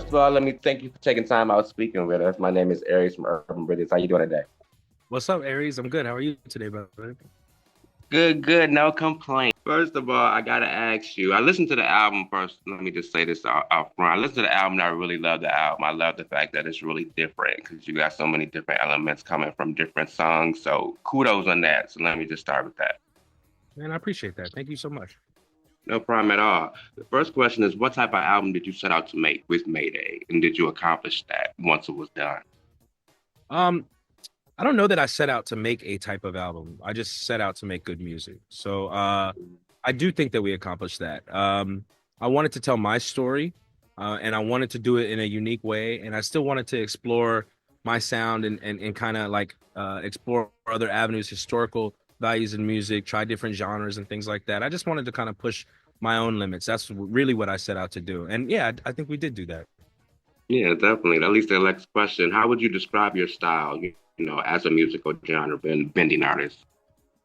First of all, let me thank you for taking time out speaking with us. My name is Aries from Urban Bridges. How you doing today? What's up, Aries? I'm good. How are you today, brother? Good, good. No complaint. First of all, I gotta ask you. I listened to the album first. Let me just say this out front. I listened to the album and I really love the album. I love the fact that it's really different because you got so many different elements coming from different songs. So kudos on that. So let me just start with that. Man, I appreciate that. Thank you so much. No problem at all. The first question is, what type of album did you set out to make with Mayday, and did you accomplish that once it was done? Um, I don't know that I set out to make a type of album. I just set out to make good music. So I do think that we accomplished that. I wanted to tell my story, and I wanted to do it in a unique way, and I still wanted to explore my sound and kind of like explore other avenues, historical values in music, try different genres and things like that. I just wanted to kind of push my own limits. That's really what I set out to do. And yeah, I think we did do that. Yeah, definitely. At least the next question. How would you describe your style, as a musical genre bending artist?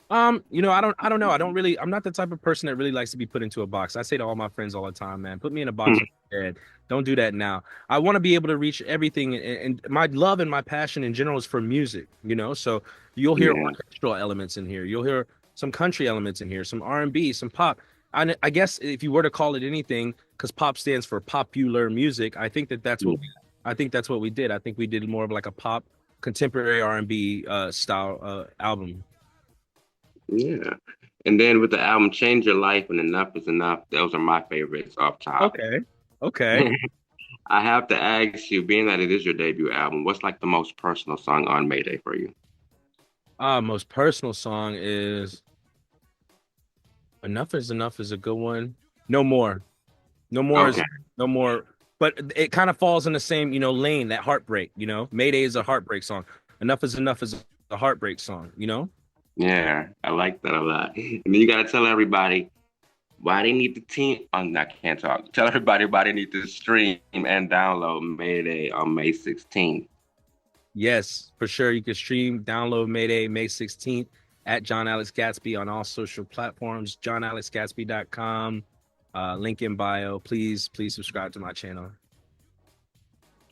I don't know. I'm not the type of person that really likes to be put into a box. I say to all my friends all the time, man, put me in a box when I'm dead. Don't do that now. I want to be able to reach everything, and my love and my passion in general is for music. So you'll hear Yeah, orchestral elements in here. You'll hear some country elements in here, some R&B, some pop. I guess if you were to call it anything, because pop stands for popular music, yeah, I think that's what we did. I think we did more of like a pop contemporary R&B style album. yeah. And then with the album Change Your Life and Enough is Enough, those are my favorites off top. Okay. Okay. I have to ask you, being that it is your debut album, what's like the most personal song on Mayday for you? Most personal song is Enough is a good one. No more. No more is Okay, no more. But it kind of falls in the same, lane, that heartbreak. Mayday is a heartbreak song. Enough is a heartbreak song. yeah, I like that a lot. And then you gotta tell everybody why they need to team. I can't talk. Tell everybody why they need to stream and download Mayday on May 16th. Yes, for sure. You can stream, download Mayday May 16th at John Alex Gatsby on all social platforms, johnalexgatsby.com, link in bio. Please subscribe to my channel.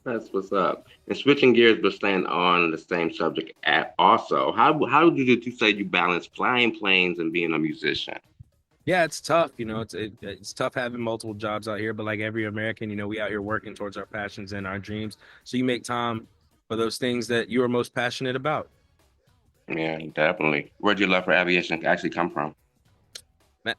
That's what's up. And switching gears, but staying on the same subject at also, how did you say you balance flying planes and being a musician? Yeah, it's tough. It's tough having multiple jobs out here, but like every American, we out here working towards our passions and our dreams. So you make time for those things that you are most passionate about. Yeah, definitely. Where'd your love for aviation actually come from?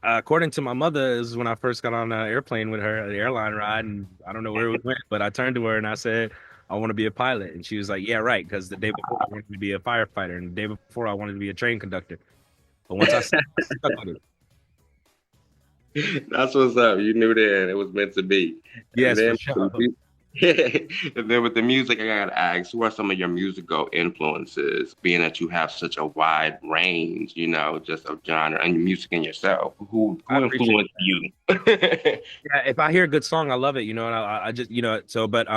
According to my mother, is when I first got on an airplane with her, the airline ride, and I don't know where we went, but I turned to her and I said, I want to be a pilot. And she was like, yeah, right. Because the day before I wanted to be a firefighter, and the day before I wanted to be a train conductor. But once I stuck with it. That's what's up. You knew then it was meant to be. And Yes, for then, sure. and then with the music, I gotta ask, who are some of your musical influences? Being that you have such a wide range, just of genre and your music in yourself. I Who appreciate influenced you? Yeah, if I hear a good song, I love it, and I just, but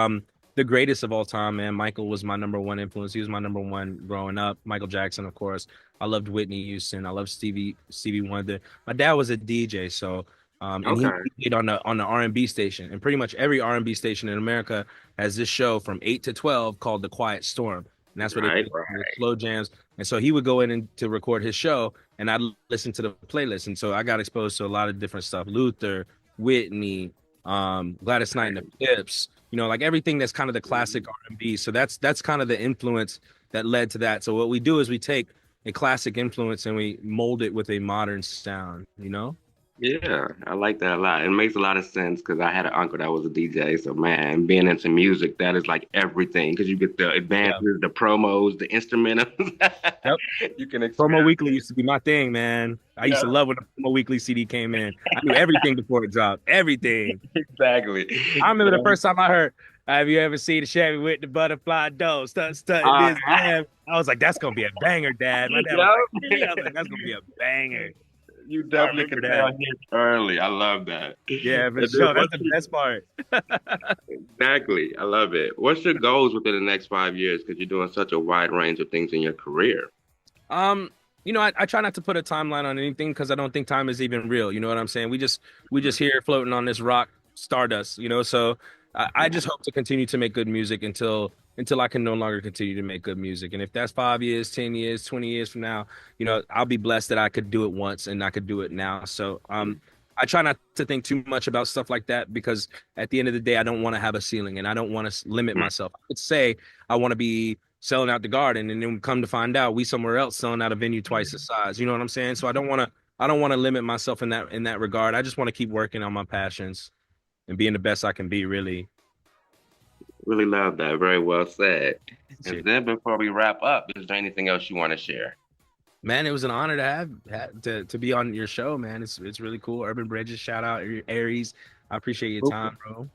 the greatest of all time, man, Michael was my number one influence. He was my number one growing up. Michael Jackson, of course. I loved Whitney Houston. I love Stevie Wonder. My dad was a DJ, so and he Okay. played on the R&B station, and pretty much every R&B station in America has this show from 8 to 12 called The Quiet Storm, and that's where they Right, play the right. slow jams. And so he would go in and to record his show, and I'd listen to the playlist, and so I got exposed to a lot of different stuff. Luther, Whitney, Gladys Knight and the Pips, like everything that's kind of the classic R&B. So that's kind of the influence that led to that. So what we do is we take a classic influence and we mold it with a modern sound. Yeah, I like that a lot. It makes a lot of sense because I had an uncle that was a DJ. So, man, being into music, that is like everything because you get the Yeah. advances, the promos, the instrumentals. Yep. You can Promo experience. Weekly used to be my thing, man. I used Yeah, to love when the Promo Weekly CD came in. I knew everything before it dropped. Everything. exactly. I remember the Man, first time I heard, have you ever seen a Chevy with the butterfly door? Stut uh, this jam. I was like, that's gonna be a banger, Dad. My dad was like, really? I was like, that's gonna be a banger. you I definitely remember can tell that. here early. I love that. Yeah, for And then sure. That's the best part. exactly. I love it. What's your goals within the next 5 years? Because you're doing such a wide range of things in your career. Um, I try not to put a timeline on anything because I don't think time is even real. You know what I'm saying? We just here floating on this rock stardust. So I just hope to continue to make good music until I can no longer continue to make good music. And if that's 5 years, 10 years, 20 years from now, I'll be blessed that I could do it once and I could do it now. So I try not to think too much about stuff like that because at the end of the day, I don't want to have a ceiling and I don't want to limit myself. I could say I want to be selling out the Garden, and then come to find out we somewhere else selling out a venue twice the size. You know what I'm saying? So I don't want to limit myself in that regard. I just want to keep working on my passions and being the best I can be, really. Really love that. Very well said. And Shit. then before we wrap up, is there anything else you want to share? Man, it was an honor to to be on your show, man. It's really cool. Urban Bridges, shout out Aries. I appreciate your time, bro.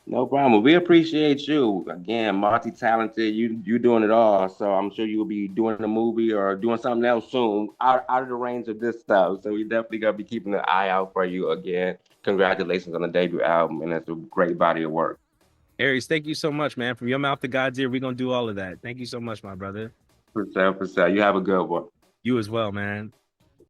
No problem. We appreciate you. Again, multi-talented. You doing it all. So I'm sure you'll be doing a movie or doing something else soon, out of the range of this stuff. So we definitely gonna be keeping an eye out for you again. Congratulations on the debut album, and it's a great body of work. Aries, thank you so much, man. From your mouth to God's ear, we're gonna do all of that. Thank you so much, my brother. For sure, for sure. You have a good one. You as well, man.